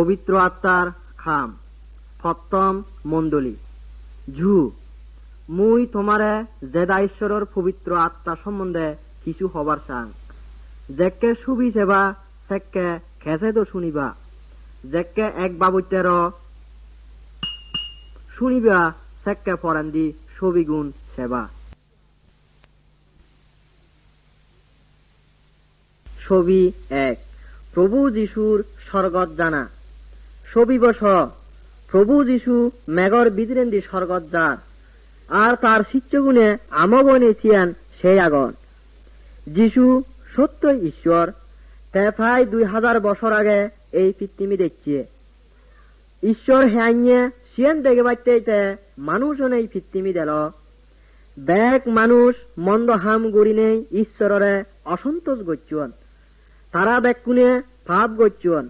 পবিত্র আত্মার খাম। প্রথম মণ্ডলী। ঝু মুই তোমারে জেদা ঈশ্বরের পবিত্র আত্মা সম্বন্ধে কিছু হবার চাং। যেকে সুবি সেবা সেকে খেসে তো শুনিবা, যেকে এক বাবুতের শুনিবা সেকে ফরান্দি সবিগুণ সেবা। ছবি 1। প্রভু যিশুর স্বর্গত জানা। ছবি বস প্রভু যিশু মেঘর বিদ্রেন্দি স্বর্গত যার, আর তার শিষ্যগুণে আমগনে ছিয়ান সেই আগন। যিশু সত্যই ঈশ্বর, তে প্রায় 2000 বছর আগে এই পৃথিবী দেখছে। ঈশ্বর হ্যাঁ সিয়ান দেখে বাচ্চাইতে মানুষ এই পৃথিবী দিল। ব্যাগ মানুষ মন্দ হাম গড়ি নেই ঈশ্বরের অসন্তোষ গচ্ছন। তারা ব্যাকুনে পাপ গচ্ছন।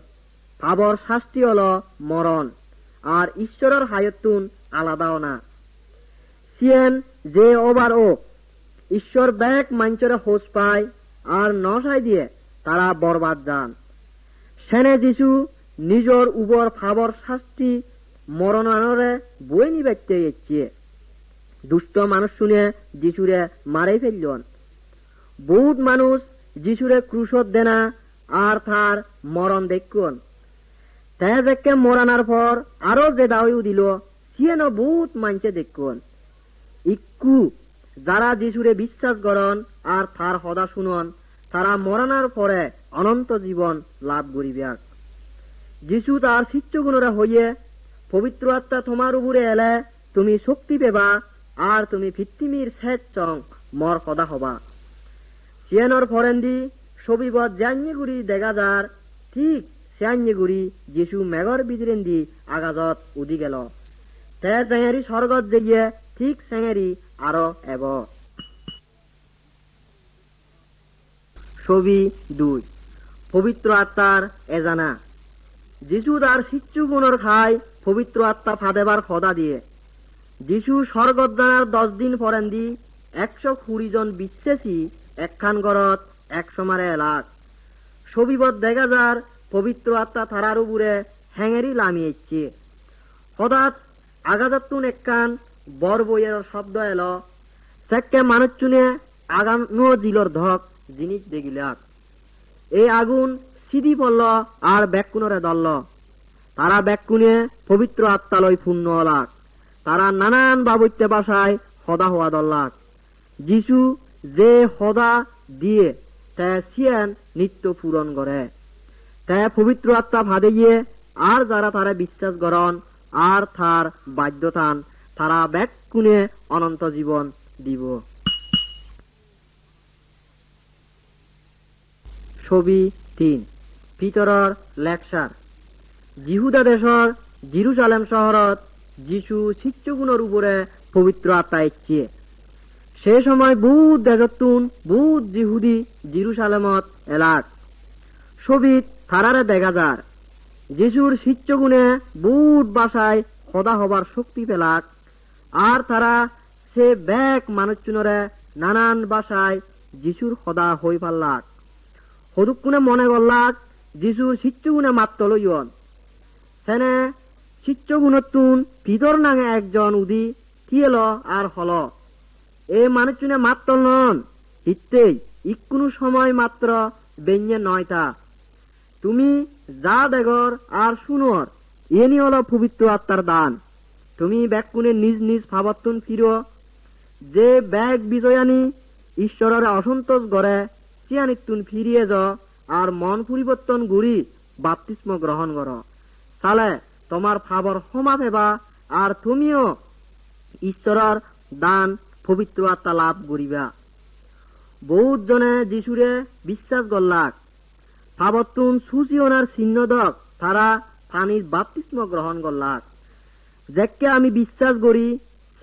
পাপর শাস্তি হল মরণ, আর ঈশ্বরের হায়তুন আলাদাও না। সিয়েন যে ওবার ও ঈশ্বর ব্যাগ মাঞ্চরে হোস পায় আর নসাই দিয়ে তারা বরবাদ যান। সেনে যিশু নিজর উপর ফাবর শাস্তি মরণ আনরে বই নিবাইতে ইচ্ছে। দুষ্ট মানুষ শুনে যিশুরে মারাই ফেললেন। বহুত মানুষ যিশুরে ক্রুশত দেনা আর তার মরণ দেখুন। তে দেখে মরানার পর আরো যে দাওয়াইও দিল, সিয়েন বহুত মানছে দেখুন। ইক্কু যারা যিশুরে বিশ্বাস করন আর তার হদা শুনন, তারা মরানার পরে অনন্ত জীবন লাভ করিবে। যিশু তার শিষ্যগুণরা হইয়ে, পবিত্র আত্মা তোমার উপরে এলে তুমি শক্তি পেবা, আর তুমি পৃথিবীর শেষ চং মর সদা হবা। সিয়েনর ফরেন্দি সবিবত জান্যগুড়ি দেখা যার, ঠিক সেয়ান্যগুড়ি যিশু মেঘর বিদ্রেন্দি আগাজত উদি গেল। তে চেঙেরি স্বর্গত যেয়ে ঠিক চেঙেরি আরো এব। ছবি 2। পবিত্র আত্মার এজানা। যিশু তার শিষ্যগুণর খায় পবিত্র আত্মা ফাদেবার খদা দিয়ে। যিশু স্বর্গত জানার 10 দিন পরেন্দি 120 জন বিশ্বাসী একখান গড়ত 100 মারে এলাক। ছবিবত দেখা যার পবিত্র আত্মা থারার উপরে হ্যাঙেরি লামিয়েছে। হঠাৎ আগাজাতুন একখান বর বইয়ের শব্দ এলো। সেকে মানুষ চুনে আগানো জিলর ধক জিনিস দেখিলাক। এই আগুন সিদি পড়ল আর ব্যাকুনরে দলল। তারা ব্যাকুনে পবিত্র আত্মালয় পূর্ণ হলাক। তারা নানান বাবুত্যে বাসায় সদা হওয়া দল্লাক। যিশু যে সদা দিয়ে তে সিয়ান নিত্য পূরণ করে। তে পবিত্র আত্মা ভাদে গিয়ে আর যারা তারা বিশ্বাস করন আর তার বাধ্যতান, তারা ব্যাকুনে অনন্ত জীবন দিব। ছবি 3। পিতরর লেকচার। জিহুদা দেশর জেরুজালেম শহরত যিশু শিষ্যগুণের উপরে পবিত্র আত্মা ইচ্ছে। সে সময় বহুত দেশতুন বহুত জিহুদি জেরুজালেমত এলাক। ছবিত তারারে দেখা যার যিশুর শিষ্যগুণে বহুত বাসায় সদা হবার শক্তি পেলাক, আর তারা সে ব্যাগ মানুষজনরে নানান বাসায় যিশুর সদা হই পারলাক। সদুকুনে মনে করলাক যিশুর শিষ্যগুণে মাত্র লইয়ন। সেনে শিষ্যগুণতুন পিতর নাঙে একজন উদি থিয়েল আর হল। এই মানুষজনে মাত্র নন, হিতেই ইকুনো সময় মাত্র বেঞ্জে নয়টা। তুমি যা দেখর আর শুনর এনি হল পবিত্র আত্মার দান। তুমি ব্যাকুনে নিজ নিজ ভাবতুন ফিরো। যে ব্যাগ বিজয়ানি ঈশ্বরের অসন্তোষ গড়ে চিয়ানিতুন ফিরিয়ে য আর মন পরিবর্তন গুড়ি বাপ্তিস্ম গ্রহণ কর। তাহলে তোমার ভাবর ক্ষমা পেবা আর তুমিও ঈশ্বরের দান পবিত্র আত্মা লাভ করিবা। বহুত জনে যিশুরে বিশ্বাস করলাক। ভাবতুন সুচিওনার চিহ্নদক তারা পানির বাপ্তিস্ম গ্রহণ করলাক। যেকে আমি বিশ্বাস করি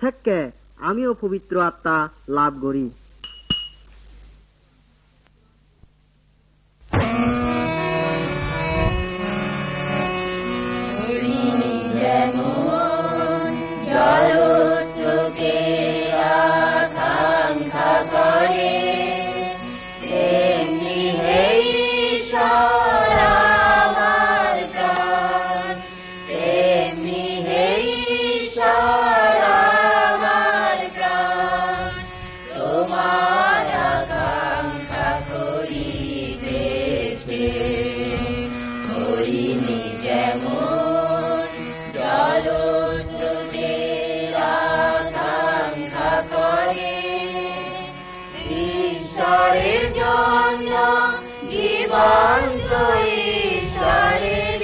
সেকে আমিও পবিত্র আত্মা লাভ করি। জীবন্ত ঈশ্বরের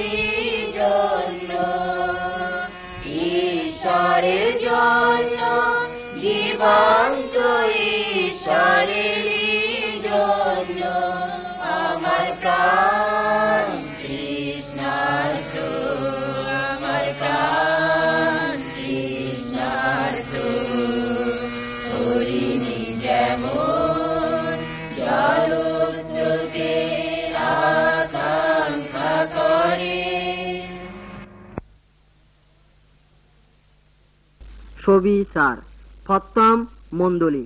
জন্য, ঈশ্বরের জন্য, জীবন্ত ঈশ্বরের জন্য আমার প্রাণ তৃষ্ণার্ত, আমার প্রাণ তৃষ্ণার্ত। হরিণী যেমন জলস্রোতের আকাঙ্ক্ষা করে। ছবি 4 প্রথম মণ্ডলী।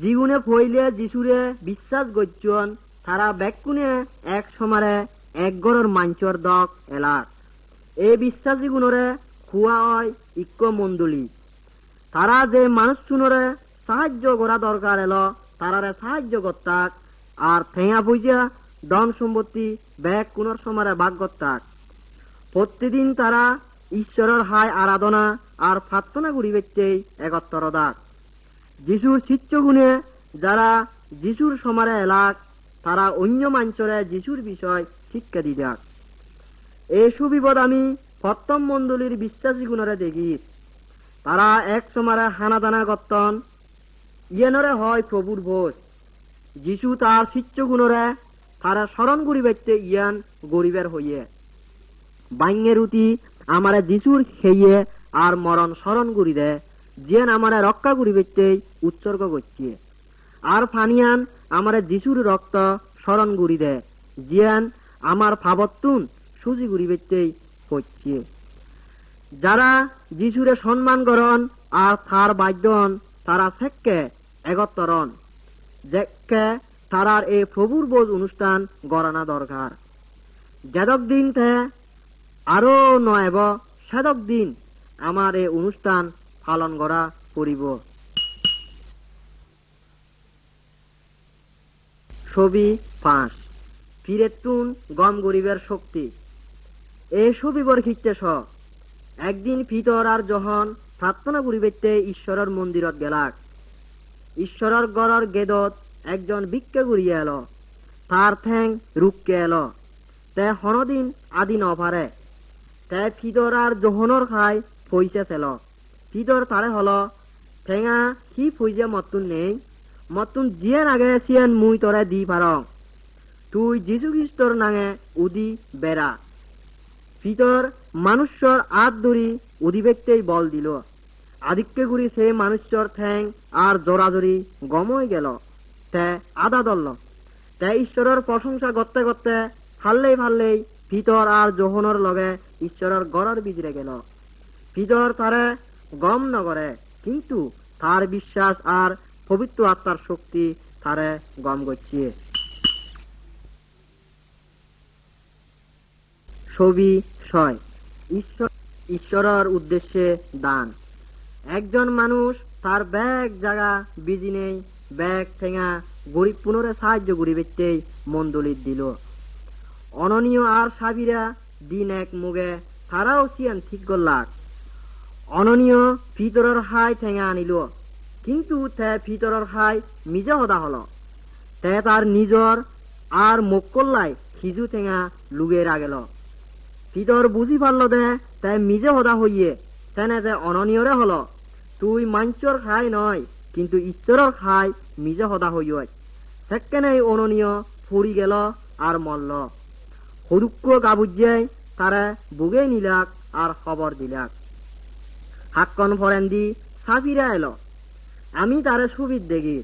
জীবনে ফইলে যিশুরে বিশ্বাস গজ্জন তারা ব্যাকুনে এক সমারে এক গড়ের মাঞ্চর দক এলাক। এই বিশ্বাসী গুণরে খুয়া হয় ইক্য মণ্ডলী। তারা যে মানুষ শুনরে সাহায্য করা দরকার এলো তারারে সাহায্য করতাক, আর ঠেঙা পয়সা ধন সম্পত্তি ব্যাগ কোনর সমারে ভাগ করতাক। প্রতিদিন তারা ঈশ্বরের হায় আরাধনা আর প্রার্থনা করি ব্যক্তিই একত্র দাক। যিশুর শিষ্য গুণে যারা যিশুর সমারে এলাক তারা অন্য মাঞ্চরে যিশুর বিষয় শিক্ষা দিদাক। এই সুবিপদ আমি প্রথম মণ্ডলীর বিশ্বাসী গুণরে দেখি। তারা এক সমারে হানাদানা করতন। ইয়েনরে হয় প্রভুর ভোজ। যিশু তার শিষ্য গুণরে তারা স্মরণ করি ব্যক্তি ইয়ান গরিবের হইয়ে। বাইঙে রুটি আমারে যিশুর খেয়ে আর মরণ স্মরণ করি দে, যেন আমারে রক্ষা করি ব্যক্তি উৎসর্গ করছে। আর ফানিয়ান আমারে যিশুর রক্ত স্মরণ করি দে, যেন আমার ভাবতুন সুজি করি ব্যক্তি হচ্ছে। যারা যিশুরে সম্মান করন আর তার বাদ্যন তারা সেককে একত্তরন, যেকে তারার এই প্রভুর বোঝ অনুষ্ঠান গড়ানা দরকার। যেদক দিন তে আরো নয়ব সেদক দিন আমার এই অনুষ্ঠান পালন করা করিব। ছবি 5 ফিরেতুন গম গরিবের শক্তি। এই ছবিবর খিচ্ছেস একদিন পিতর আর যখন প্রার্থনা করিবেতে ঈশ্বরের মন্দিরত গেলাক। ঈশ্বরের গড়ের গেদত একজন ভিক্ষা করিয়া এলো। তার ঠ্যাং রুককে এলো। তে হনদিন আদি নপারে। তে পিতর আর জহনর খাই পয়সা ছিল। পিতর তারে হলো ঠেঙা কি পয়সা মতুন নেই, মতুন জিয়ান আগে সিয়ান মুই তরে দি পারং। তুই যীশু খ্রিস্টর নাঙে উদি বেড়া। পিতর মানুষর আত ধরি উদি ব্যক্তিই বল দিল। আদিক্য গুড়ি সে মানুষর ঠ্যাং আর জোরাজোরি গমই গেল। তে আদা দল। তে ঈশ্বরের প্রশংসা করতে করতে ফাললেই ফাললেই পিতর আর জোহনের লগে ঈশ্বরের গড়ের বিজরে গেল। পিতর তারে গম নগরে, কিন্তু তার বিশ্বাস আর পবিত্র আত্মার শক্তি তারে গম করছে। ছবি 6 ঈশ্বরের উদ্দেশ্যে দান। একজন মানুষ তার ব্যাগ জায়গা বিজি নেই, ব্যাগ ঠেঙা গরিব পুনরে সাহায্য গরিবেরতেই মণ্ডলীর দিল। অননীয় আর সাবিরা দিন এক মুগে তারাও সিয়ান ঠিক করলাক। অননীয় ভিতরের হাই ঠেঙা আনিল, কিন্তু তে ভিতরের হাই মিজে হদা হল। তে তার নিজর আর মুখ করলাই খিজু ঠেঙা লুগে রাগেল। ভিতর বুঝি পারল দে তে মিজে হদা হইয়ে তেনে যে অননীয়রে হল। তুই মাঞ্চর খাই নয়, কিন্তু ঈশ্বরের খাই মিজে হদা হইয়। সেকেনেই অননীয় ফুরি গেল আর মরল। হরুক্য গাবুজিয়াই তারা বুগে নিলাক আর খবর দিলাক। হাক্কন ফরেন্দি সাফিরা এলো। আমি তারে সুবিধ দেখি।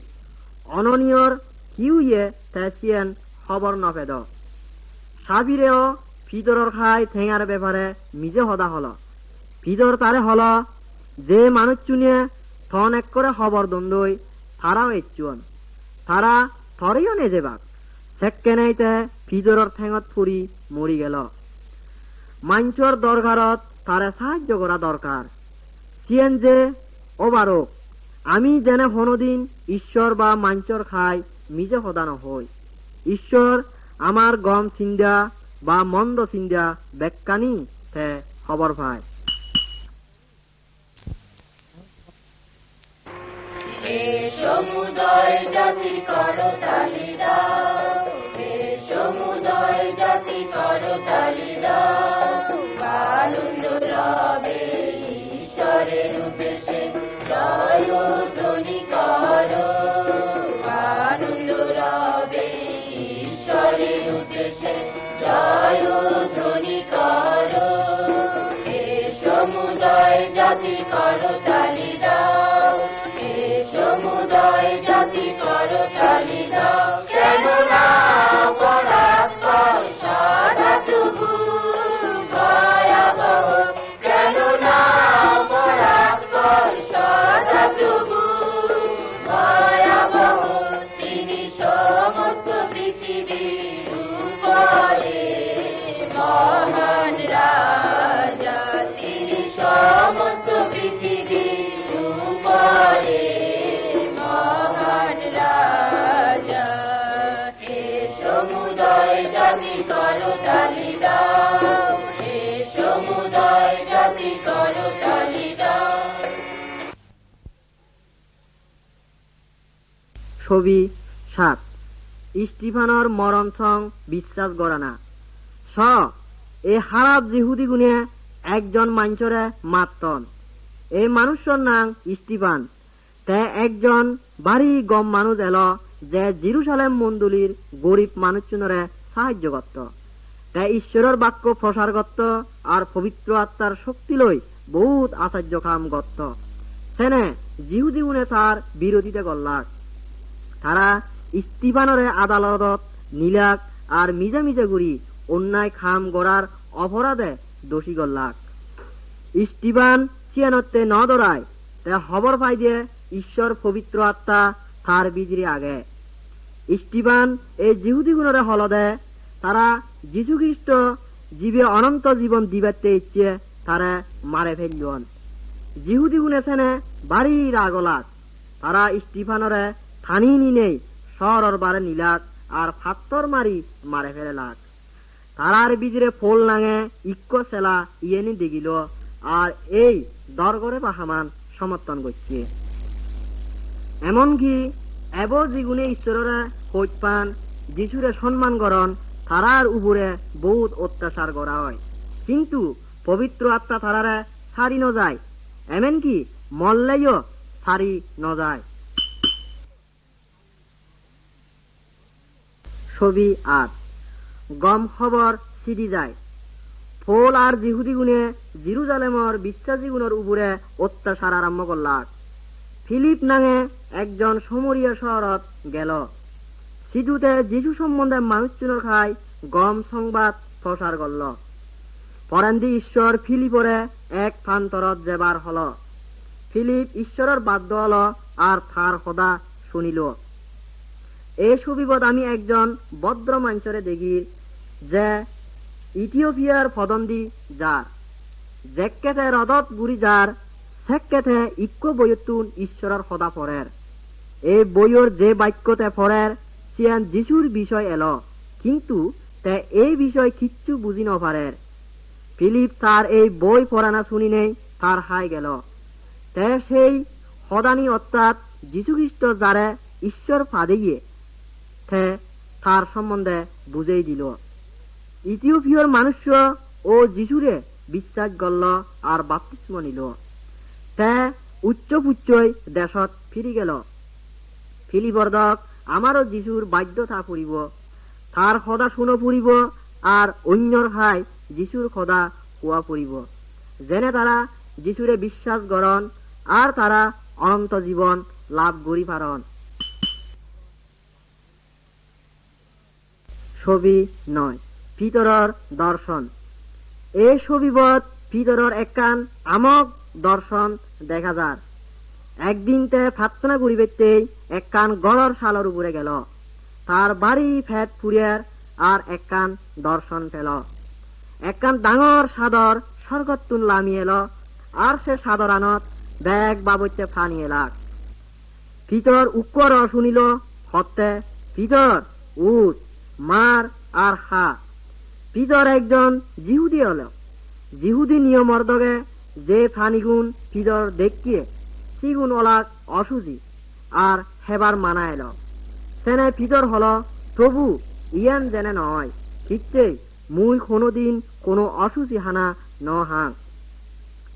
অননীয়র কিউয়ে তেসিয়েন খবর নপেদ। সাফিরেও ভিতরের খাই ঠেঙার ব্যাপারে মিজে হদা হল। ভিতর তারে হল যে মানুষ চুনিয়ে থন এক করে খবর দন্দই তারাও এচুন। তারা থরেও নে যাবাক। সেকেনাইতে ভিতরের ঠেঙত ফুরি মরি গেল। মাঞ্চর দরকারত তারে সাহায্য করা দরকার। সিয়েন যে ওবারক আমি যেন কোনদিন ঈশ্বর বা মাঞ্চর খাই মিজে হদানো হই। ঈশ্বর আমার গম চিন্দা বা মন্দ চিন্দা বেকানি তে খবর পায়। সমুদয় জাতি করতালি দাও, সমুদয় জাতি করতালি দাও, আনন্দ রবে ঈশ্বরের উদ্দেশ্যে জয় ধ্বনি করো, আনন্দ রবে ঈশ্বরের উদ্দেশ্যে জয় ধ্বনি করো। এ সমুদয় জাতি করতালি দাও, এ সমুদয় জাতি করতালি দাও, কেননা পরাৎপর সদা প্রভু ভয়াবহ, কেননা পরাৎপর সদা প্রভু ভয়াবহ, তিনি সমস্ত পৃথিবীর উপরে মহান রাজা, তিনি সমস্ত পৃথিবীর উপরে মহান রাজা। হে সমুদয় জাতি করতালি দাও, হে সমুদয় জাতি করতালি দাও। ছবি 7 স্টিফানর মরণ সং বিশ্বাস করা না। এই হারাপ জিহুদি গুণে একজন মানুষরে মারতন। এই মানুষের নাম স্টিফান। তে একজন বাড়ি গম মানুষ এলো যে জেরুসালেম মন্ডলীর গরিব মানুষজনরে সাহায্য করত। তে ঈশ্বরের বাক্য প্রসার করত আর পবিত্র আত্মার শক্তি লই বহুত আশ্চর্য কাম করত। সেনে জিহুদি গুণে তার বিরোধিতা করলাক। তারা স্টিফানরে আদালতত নিলাক আর মিজা মিজা গুড়ি অন্যায় খাম গড়ার অপরাধে দোষী করলাক। স্টিফান চিয়ানতে ন দৌড়ায় তে খবর পাই দিয়ে ঈশ্বর পবিত্র আত্মা তার বিজরি আগে। স্টিফান এই জিহুদি গুণরে হল দে তারা যীশু খ্রিস্ট জীবে অনন্ত জীবন দিবাতে ইচ্ছে তারা মারে ফেললন। জিহুদি গুণে সেনে বাড়ি রাগলাক। তারা স্টিফানরে থানি নিনেই শহরের বারে নিলাক আর ফাত্তর মারি মারে ফেলেলাক। তারার বিজরে ফোল নাঙে ইক্ক সেলা ইয়েনি দেখিল আর এই দরগরে বাহামান সমর্থন করছে। এমনকি এব যিগুণে ঈশ্বরের খোঁজ পান যিশুরে সম্মান করন তারার উপরে বহুত অত্যাচার করা হয়, কিন্তু পবিত্র আত্মা তারারে সারি ন যায়, এমনকি মল্লেও সারি ন যায়। ছবি 8 গম খবর ছিড়ি যায়। ফোল আর জিহুদি গুণে জেরুজালেমর বিশ্বাসী গুণের উপরে অত্যাচার আরম্ভ করলাক। ফিলিপ নাঙে একজন সমরিয়া শহরত গেল। সিধুতে যিশু সম্বন্ধে মানুষজনের খাই গম সংবাদ প্রসার করল। পরান্দি ঈশ্বর ফিলিপরে এক প্রান্তরত যেবার হল। ফিলিপ ঈশ্বরের বাধ্য হল আর তার সদা শুনিল। এই ছবিবত আমি একজন ভদ্র মানুষরে দেখি যে ইথিওপিয়ার ফদন্দি যার জেকেতে রদত বুড়ি যার সেকেতে ইক্য বইয়তুন ঈশ্বরের সদা পড়ের। এই বইয়ের যে বাক্যতে পড়ের সিয়ান যিশুর বিষয় এলো, কিন্তু তে এই বিষয় কিচ্ছু বুঝি নপারের। ফিলিপ তার এই বই পড়ানা শুনি নেই তার হাই গেল। তে সেই সদানি অর্থাৎ যিশু খ্রিস্ট যারে ঈশ্বর ফাঁদিয়ে তে তার সম্বন্ধে বুঝেই দিল। ইথিওপিয়ার মানুষ ও যিশুরে বিশ্বাস করল আর বাপ্তিস্ম নিল। তে উচ্চ পুচ্ছই দেশত ফিরি গেল। ফিলিপর্দক আমারও যিশুর বাধ্যতা ফুরিব, তার সদা শুনো ফুরিব আর অন্যর খাই যিশুর সদা কোয়া ফুরিব, যেনে তারা যিশুরে বিশ্বাস করন আর তারা অনন্ত জীবন লাভ করি পারন। ছবি 9 ভিতরর দর্শন। এই ছবিবত ভিতরর একখান আমক দর্শন দেখা যার। একদিন তে প্রার্থনা করিবেতেই একখান গড়র শালর উপরে গেল। তার বাড়ি ফেট ফুরিয়ার আর একখান দর্শন পেল। একখান ডাঙর সাদর স্বর্গতুন লামি এলো আর সে সাদর আনত ব্যাগ বাবইতে ফানি এলাক। ভিতর উক্কর শুনিল হতে ভিতর উঠ মার আর হা। ভিতর একজন জিহুদি হল। জিহুদি নিয়মর দগে যে ফানিগুন ভিতর দেখিয়ে সিগুন ওলাক অসুজি আর হেবার মানা এলো। সেনে ভিতর হল প্রভু ইয়ান জেনে নয় ঠিকতে মুই কোনোদিন কোনো অসুচি হানা ন হাং।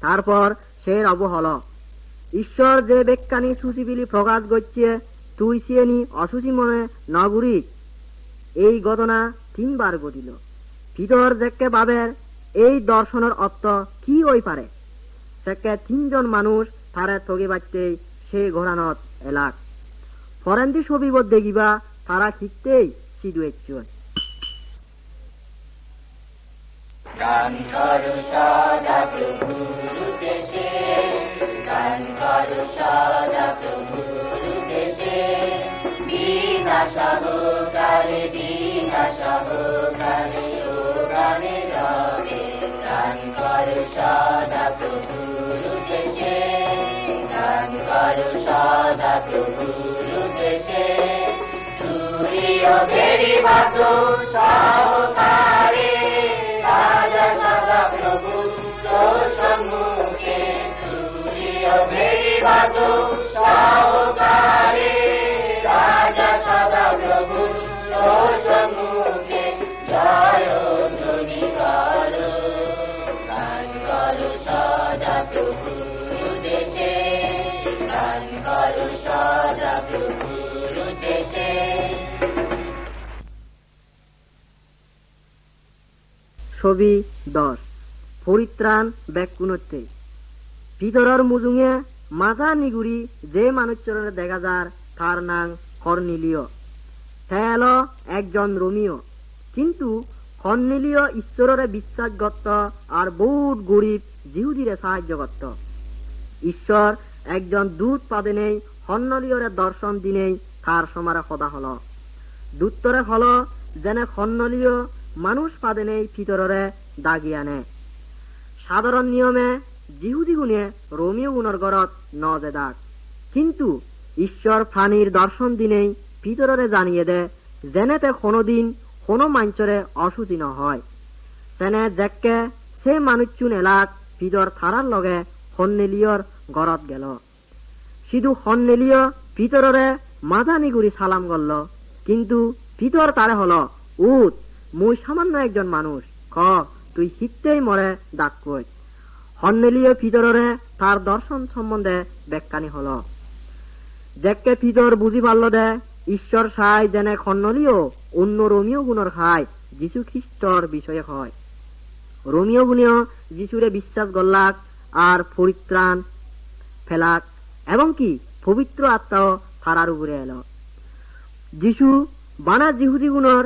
তারপর সে রব হল ঈশ্বর যে বেকানি সুচিবিলি প্রকাশ করছে তুই সিয়েনি অসুচি মনে নগুরি। এই ঘটনা 3 বার ঘটিল। ভিতর যেকে বাবের এই দর্শনের অর্থ কি হই পারে? সেকে 3 জন মানুষ তারে ঠগি বাড়তেই সে ঘোরানত এলাক। ফরেন্দি ছবিবদ্ধ দেখিবা তারা খিকতেই সিদুয়েছ। গান করো সদা প্রভুর উদ্দেশে, গান করো সদা প্রভুর উদ্দেশে, বিনা সহকারে ও গানে রবে। গান করো সদা প্রভুর উদ্দেশে, গান করো সদা প্রভুর উদ্দেশে, তুরিও ভেরি বাদ সহকারে রাজা সদা প্রভু তোর সম্মুখে। তুরিও ভেরি বাদ সহকারে রাজা সদা প্রভু তোর সম্মুখে। জয় ধ্বনি করো, গান করো সদা প্রভুর উদ্দেশে, গান করো সদা প্রভুর উদ্দেশে। ছবি 10 পরিত্রাণ ব্যাকুণতে। ভিতরের মুজুঙে মাথা নিগুড়ি যে মানুষচরণে দেখা যার তার নাম কর্নেলিয়। তেল একজন রোমিও, কিন্তু কর্নেলিয় ঈশ্বরের বিশ্বাস করত আর বহুত গরিব জিহুদিরে সাহায্য করত। ঈশ্বর একজন দূত পাদে নেই কর্নেলিয়রে দর্শন দিনেই তার সমারে সদা হল। দূতরে হল যেনে কর্নেলিয় মানুষ পাদে নেই ভিতরে দাগিয়ে আনে। সাধারণ নিয়মে জিহুদি গুণে রোমিও গুণর গড়ত ন যে দাগ, কিন্তু ঈশ্বর প্রাণীর দর্শন দিনেই ভিতরে জানিয়ে দে যেনেতে কোনোদিন কোনো মাঞ্চরে অসুচি ন হয়। সেনে যেকে সে মানুষচুন এলাক ভিতর থারার লগে কর্নেলিয়র গড়ত গেল। শুধু কর্নেলিয় ভিতরে মাথা নিগুড়ি সালাম করল, কিন্তু ভিতর তারে হল উঠ মুই সামান্য একজন মানুষ, খ তুই হিতেই মরে ডাক কই। কর্নেলিয় ভিতরে তার দর্শন সম্বন্ধে ব্যাখ্যানি হল। যেকে ভিতর বুঝি পারল দে ঈশ্বর সাই যেনে কর্নেলিয় অন্য রোমিও গুণর খায় যীশু খ্রিস্টর বিষয়ে হয়। রোমিও গুণীয় যীশুরে বিশ্বাস করলাক আর পরিত্রাণ ফেলাক, এবং কি পবিত্র আত্মাও তারার উপরে এলো। যীশু বানা জিহুদি গুণর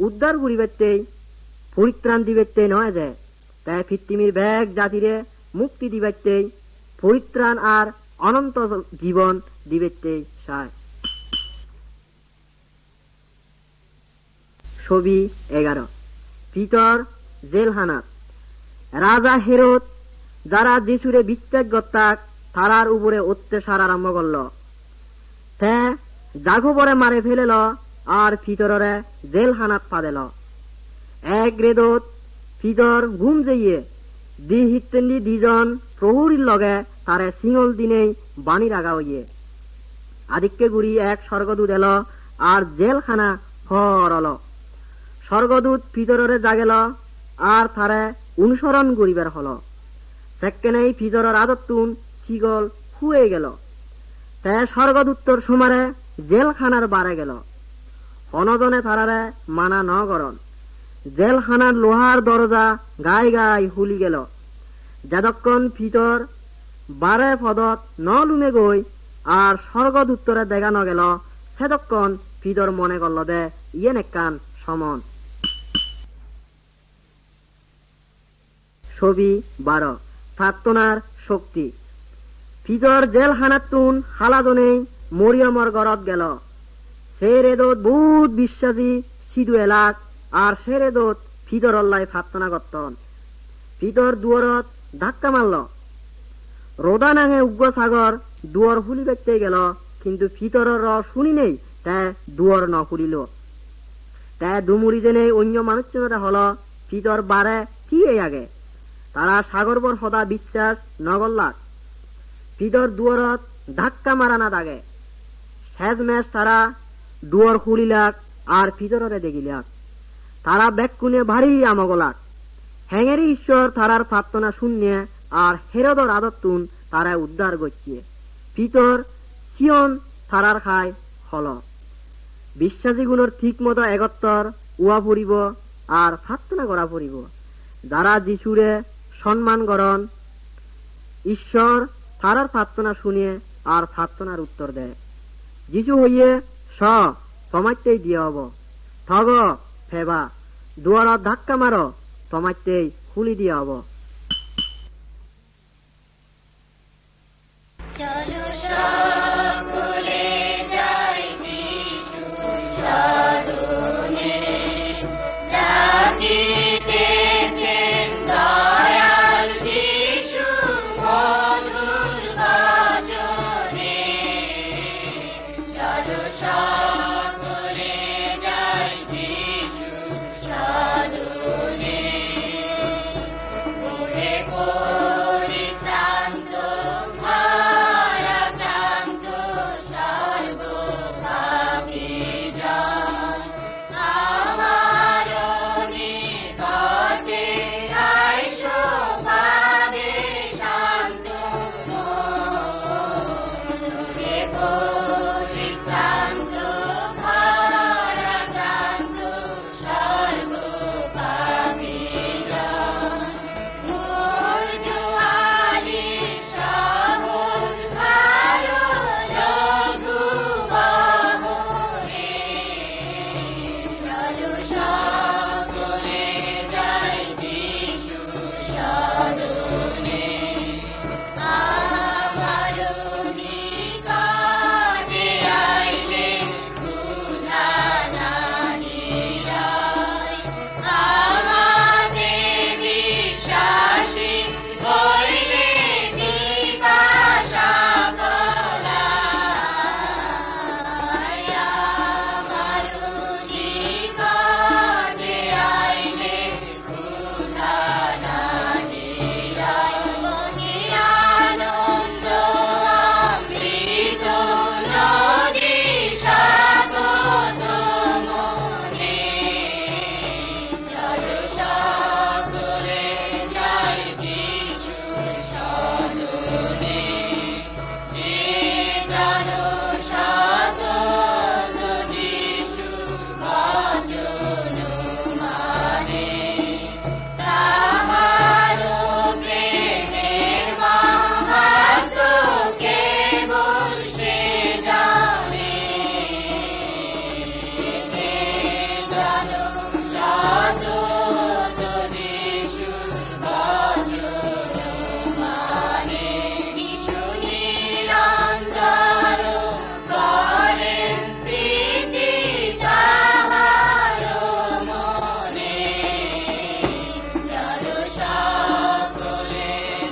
উদ্ধার করিবেতেই পরিত্রাণ দিবেতে নয় যে, তাই পৃথিবীর ব্যাগ জাতিরে মুক্তি দিবেতেই পরিত্রাণ আর অনন্ত জীবন দিবেতেই চায়। ছবি 11 ভিতর জেলখানাত। রাজা হেরোদ যারা যিশুরে বিশ্বাস করতাক তারার উপরে অত্যাচার আরম্ভ করল। তে জাগবরে মারে ফেলেল আর ভিতরে জেলখানাত পাদেল। এক রেদত ভিতর ঘুম যেয়ে দি হিতেন্দি 2 জন প্রহরীর লগে তারে সিঙ্গল দিনেই বাণী রাগা হইয়ে। আদিক্যে গুড়ি এক স্বর্গদূত এল আর জেলখানা হরল। স্বর্গদূত ভিতরে জাগেল আর তারে অনুসরণ করিবার হল। সেকেনেই ভিতরের আদতুন শিগল ফুয়ে গেল। তে স্বর্গদূতর সুমারে জেলখানার বারে গেল। অনজনে তারারে মানা ন করন। জেলখানার লোহার দরজা গাই গাই হুলি গেল। যতক্ষণ ভিতর বারে পদত ন লুমে গই আর স্বর্গদূতরে দেখা ন গেল, সেতক্ষণ ভিতর মনে করল দে ইয়ে নেকান সমন। ছবি 12 প্রার্থনার শক্তি। ভিতর জেলখানাতুন হালাজনেই মরিয়মর গড়ত গেল। সে রেদত বহুত বিশ্বাসী সিধু এলাক আর সে রেদত ভিতর অল্লাই প্রার্থনা করতন। ভিতর দুয়ারত ধাক্কা মারল। রোদা নাঙে উগ্র সাগর দুয়ার খুলি দেখতে গেল, কিন্তু ভিতরের শুনি নেই তা দুয়ার ন খুলিল। তা দুমুড়ি জেনে অন্য মানুষজনরা হল ভিতর বারে কি আগে তারা সাগরবর সদা বিশ্বাস নগরলাক। ভিতর দুয়ারত ধাক্কা মারা না দাগে। শেষ মেশ তারা দুয়ার খুলিলাক আর ভিতরে দেখিলাক তারা ব্যাকুনে ভারী আমগলাক হ্যাঙেরি ঈশ্বর তারার প্রার্থনা শুনিয়ে আর হেরোদর আদতুন তারা উদ্ধার করছে ভিতর সিয়ন তারার খায় হল বিশ্বাসী গুণর ঠিক মতো একত্তর উয়া পড়িব আর প্রার্থনা করা পড়িব যারা যিশুরে সম্মান করন ঈশ্বর তারার প্রার্থনা শুনিয়ে আর প্রার্থনার উত্তর দেয় যিশু হইয়ে তোমাইতেই দিয়ে হব থগ ফেবা দুয়ারত ধাক্কা মারো তোমাইতেই খুলি দিয়ে হব চলো সকলে যাই যিশুর সাধনে ডাকিতেছেন দয়াল যিশু মধুর বচনে চলো সকলে যাই যিশুর সাধনে উঠে পড়ি শ্রান্ত ভারাক্রান্ত সর্বভাবী জন আমার নিকটে আইসো পাবে সান্ত্বনা উঠে পড়ি শ্রান্ত ভারাক্রান্ত সর্বভাবী জন মোর জোয়ালি সহজ ভার লঘু বাহনে চলো সকলে যাই যিশুর সাধনে আমার নিকটে আইলে ক্ষুধা নাহি রয় আমাদের বিশ্বাসী হইলে পিপাসা পলায় আমার নিকটে আইলে ক্ষুধা নাহি রয় মহি আনন্দ অমৃত নদী স্বাগত মনে চলো সকলে যাই যিশুর সাধনে যে জানো সাধন যিশু বচন মানে তাহার প্রেমের মাহাত্ম্য কেবল সে জানে যে জানো সাধন যিশুর বচন মানে যিশু নিরন্তর করেন স্মৃতি তাহার মনে চলো সকলে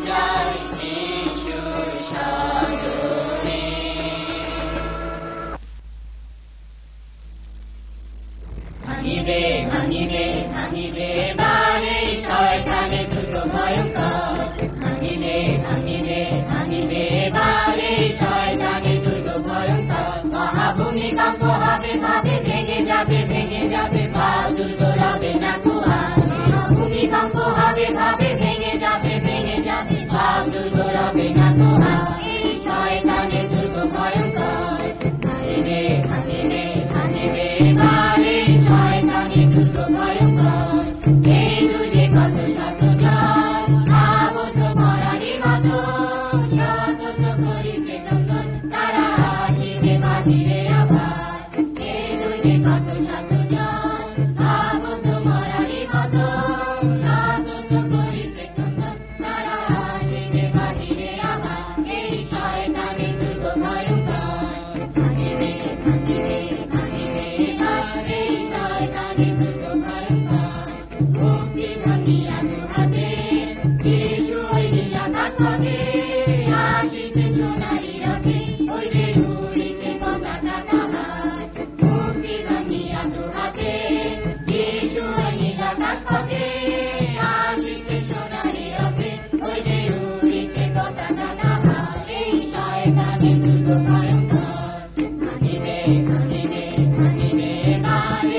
যাই যিশুর সাধনে ভাঙিবে ভাঙিবে ভাঙিবে বারে শয়তানের দুর্গ ভয়ঙ্কর ভাঙিবে ভাঙিবে ভাঙিবে বারে শয়তানের দুর্গ ভয়ঙ্কর মহাভূমিকম্প হবে ভাবে ভেঙে যাবে পাল দুর্গ রবে না কুয়ার মহাভূমিকম্প হবে ভাবে ভেঙে যাবে পাল দুর্গ রবে না কুয়ার এই শয়তানের দুর্গ ভয়ঙ্কর ভাঙিবে ভাঙিবে ভাঙিবে বারে শয়তানের দুর্গ ভয়ঙ্কর এই দুর্গে কত শত জন আবদ্ধ মরারি মতো সতত করিছে ক্রন্দন তারা আসিবে বাহিরে আবার এই দুর্গে কত শত জন আবদ্ধ মরারি মতো সতত করিছে ক্রন্দন তারা আসিবে বাহিরে আবার এই শয়তানের দুর্গ ভয়ঙ্কর ভাঙিবে ভাঙিবে ভাঙিবে বারে শয়তানের দুর্গ ভয়ঙ্কর মুক্তি ভাঙিয়া দুহাতে যিশু হইলি আকাশ পথে আসিছে সোনারি রথে ওই যে উড়িছে পতাকা তাহার মুক্তি ভাঙিয়া দুহাতে যিশু হইলি আকাশ পথে আসিছে সোনারি রথে ওই যে উড়িছে পতাকা তাহার এই শয়তানের দুর্গ ভয়ঙ্কর ভাঙিবে ভাঙিবে ভাঙিবে বারে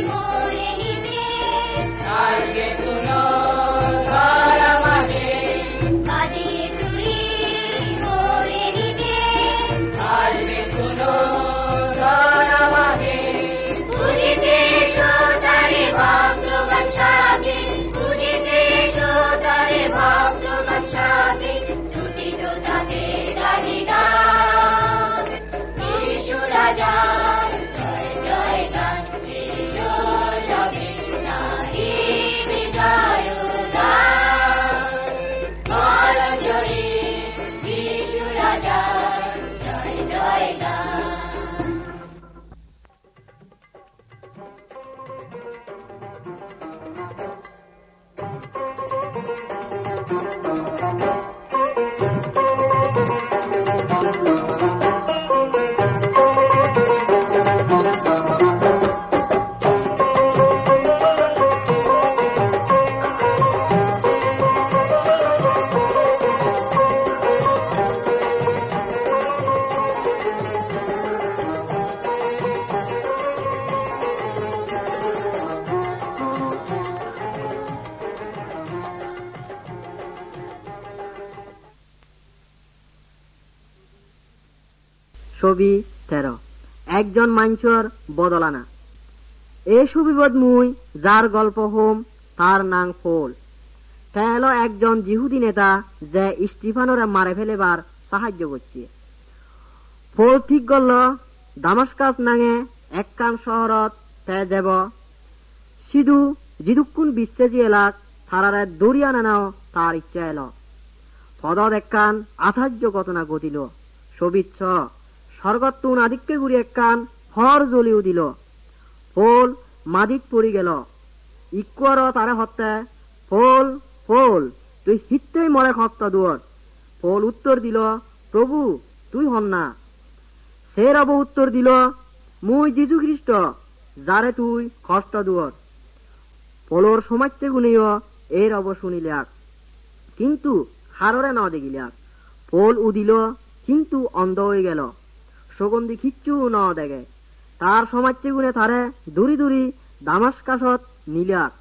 মোরে নিতে আসবে কোনো ধরা মাঝে বাজিয়ে তুলি মোরে নিতে আসবে কোনো ধরা মাঝে বুঝিতে সোতারে ভক্তগণ সাথে বুঝিতে সোতারে ভক্তগণ সাথে শ্রুতি প্রতাপে গানি গান যিশু রাজার জয় জয় গান এসো সবে নাহিবে জয় গান করো জয়ী যিশু রাজার জয় জয় গান ছবি 13 একজন মাঞ্চর বদলানা এই ছবিবদ মুই যার গল্প হোম তার নাং ফোল তেল একজন জিহুদি নেতা যে স্টিফানরে মারে ফেলেবার সাহায্য করছে ফোল ঠিক করল দামাস্কাস নাঙে একখান শহরত তে যাব সিধু জিদুকুন বিশ্বেজি এলাক তারারে দরিয়া নানাও তার ইচ্ছা এল পদত একখান আচার্য ঘটনা ঘটিল ছবিচ্ছ স্বর্গতুন আদিক্যে ঘুরি একখান হর জ্বলিও দিল ফোল মাদিত পড়ি গেল ইকুয়ার তারে হত্যা ফোল ফোল তুই হিত্তেই মরে হত্যা দুয়ার ফোল উত্তর দিল প্রভু তুই হন না সে রব উত্তর দিল মুই যীশু খ্রিস্ট যারে তুই কষ্ট দুয়ার ফোলর সমাজে গুনিও এর অব শুনিলাক কিন্তু হাররে ন দেখিলাক ফোল উদিল কিন্তু অন্ধ হয়ে গেল সুগন্ধি খিচ্ছু ন দেখে তার সমাজে গুনে তারে দূরি দূরি দামাস্কাসত নিলাক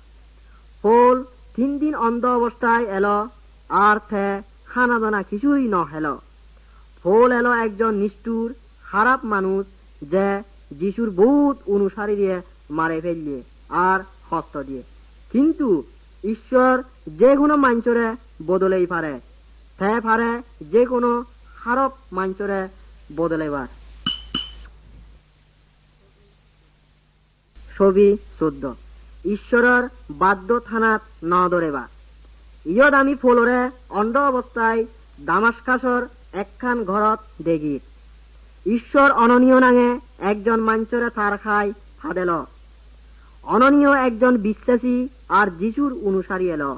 ফোল 3 দিন অন্ধ অবস্থায় এলো আর থে খানা দানা কিছুই ন হেল ফোল এলো একজন নিষ্ঠুর খারাপ মানুষ যে যিশুর বহুত অনুসারী দিয়ে মারে ফেললিয়ে আর হস্ত দিয়ে কিন্তু ঈশ্বর যে কোনো মাঞ্চরে বদলেই পারে থে পারে যে কোনো খারাপ মাঞ্চরে বদলেবার ছবি 14 ঈশ্বরের বাদ্য থানাত ন দরেবা ইয়দ আমি ফলরে অন্ধ অবস্থায় দামাস্কাসর একখান ঘরত দেগির ঈশ্বর অননীয় নাঙে একজন মাঞ্চরে তার খাই ফাদেল অননীয় একজন বিশ্বাসী আর যিশুর অনুসারী এল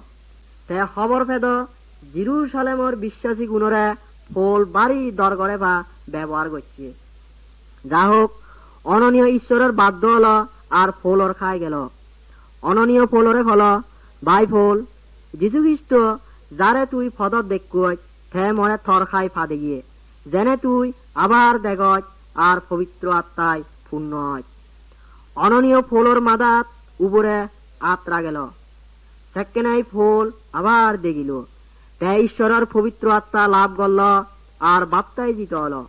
তে খবর ফেদ জেরুজালেমর বিশ্বাসী গুণরে ফল বাড়ি দরগরে বা ব্যবহার করছে যা হোক অননীয় ঈশ্বরের বাধ্য হল আর ফলর খাই গেল অননীয় ফলরে হল ভাই ফল যীশু খ্রিস্ট যারে তুই ফদত দেখুই থে মরে থর খাই ফাদে গিয়ে যেনে তুই আবার দেখত আর পবিত্র আত্মায় পূর্ণ হয় অননীয় ফলর মাদাত উপরে আত্রা গেল সেকেন্ডাই ফল আবার দেখিল তে ঈশ্বরের পবিত্র আত্মা লাভ করল আর বাপ্তাই দিত হল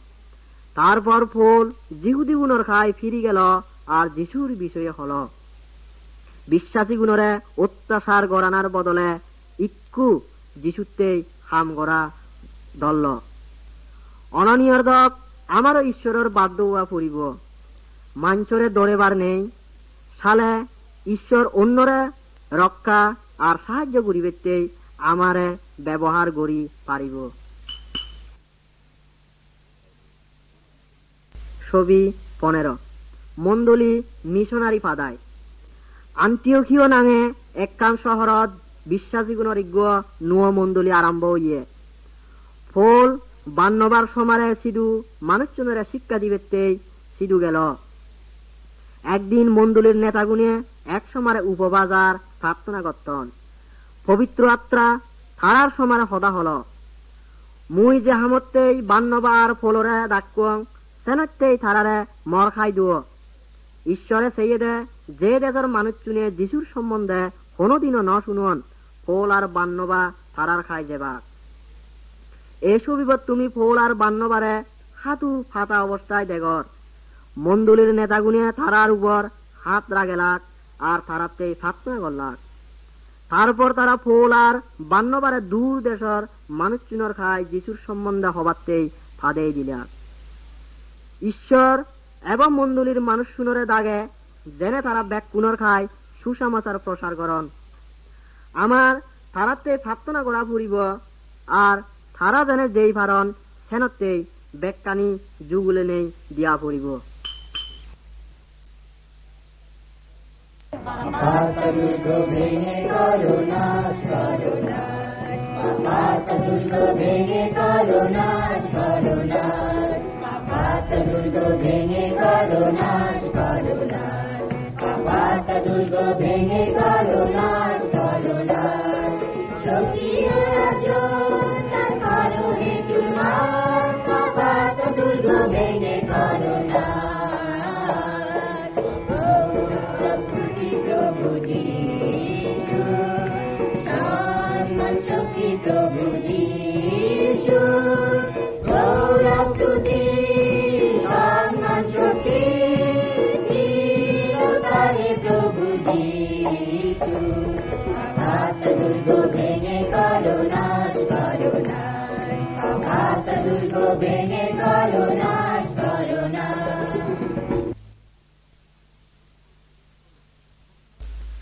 তারপর ফল জিহুদি গুণর খাই ফিরি গেল আর যিশুর বিষয়ে হল বিশ্বাসী গুণরে অত্যাচার গড়ানার বদলে ইক্কু যিশুতেই হাম গড়া দল অননীয়র দক আমারও ঈশ্বরের বাধ্য হওয়া পড়িব মাঞ্চরে দৌড়েবার নেই সালে ঈশ্বর অন্যরে রক্ষা আর সাহায্য করিবেতেই আমারে ব্যবহার করি পারিব ছবি 15 মণ্ডলী মিশনারি পাদায় আন্টিওখিও নাঙে একখান শহরত বিশ্বাসী গুণর ইজ্ঞ নুয় মণ্ডলী আরম্ভ হইয়ে ফল বান্নবার সমারে সিধু মানুষজনের শিক্ষা দিবেতেই সিধু গেল একদিন মণ্ডলীর নেতাগুনে এক সমারে উপবাজার প্রার্থনা করতন পবিত্র আত্মা থারার সমারে হদা হল মুই যে হামতেই বান্নবার ফলরে ডাকুং সেনতেই থারারে মর খাই দুয় ঈশ্বরে সেই দে যে দেশের মানুষ চুনে যিশুর সম্বন্ধে কোনোদিনও ন শুনুন ফোল আর বান্নবা তারার খাই যাবা এসব বিপদ তুমি ফোল আর বান্নবারে হাতু ফাটা অবস্থায় দেখর মন্ডলীর নেতাগুনে তারার উপর হাত রাগেলাক আর তারাতে ফাতনা করলাক তারপর তারা ফোল আর বান্নবারে দূর দেশের মানুষ চুনর খায় যিশুর সম্বন্ধে হবাতেই ফাঁদেই দিলাক ঈশ্বর এবং মন্ডলীর মানুষ শুনরে দাগে জেনে তারা ব্যাক পুনর খায় সুসমাচার প্রসার করন আমার তারাতে ফাতনা করা ফুরিব আর তারা জেনে যেই ভারণ সেনতেই বেকানি যুগুলে নেই দিয়া ফুরিব